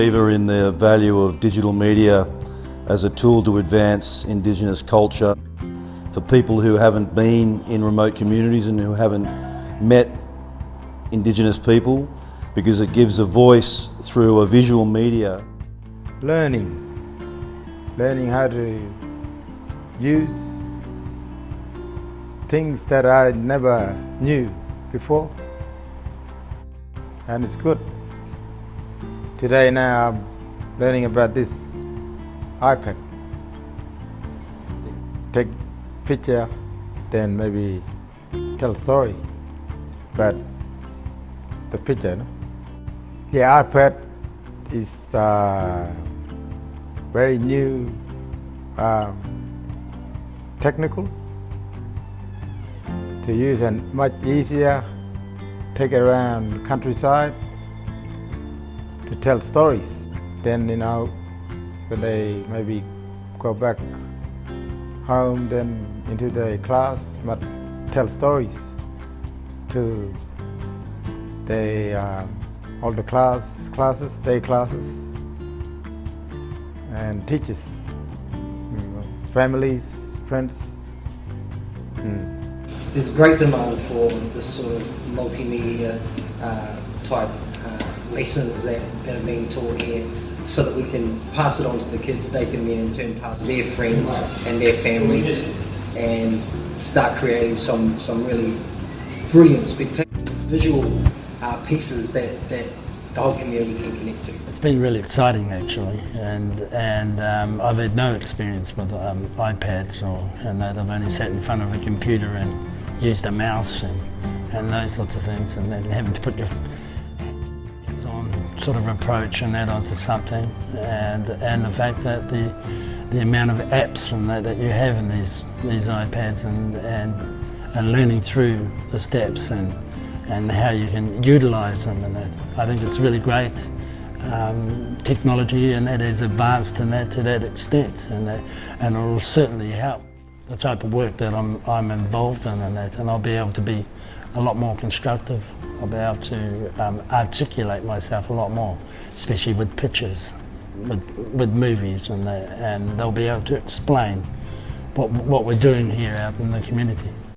believer in the value of digital media as a tool to advance Indigenous culture. For people who haven't been in remote communities and who haven't met Indigenous people, because it gives a voice through a visual media. Learning how to use things that I never knew before, and it's good. Today now I'm learning about this iPad. Take picture, then maybe tell a story about the picture. No? Yeah, iPad is very new, technical to use and much easier. Take it around the countryside to tell stories. Then, when they maybe go back home, then into the class, but tell stories to all the classes, day classes, and teachers, families, friends. There's great demand for this sort of multimedia type lessons that are being taught here, so that we can pass it on to the kids. They can then in turn pass their friends and their families and start creating some really brilliant, spectacular visual pieces that the whole community can connect to. It's been really exciting actually, and I've had no experience with iPads and that. I've only sat in front of a computer and used a mouse and those sorts of things, and then having to put your hands-on sort of approach and that onto something, and the fact that the amount of apps and that you have in these iPads and learning through the steps and how you can utilise them, and that. I think it's really great technology, and that is advanced in that to that extent, and it will certainly help the type of work that I'm involved in, and I'll be able to be a lot more constructive. I'll be able to articulate myself a lot more, especially with pictures, with movies, and they'll be able to explain what we're doing here out in the community.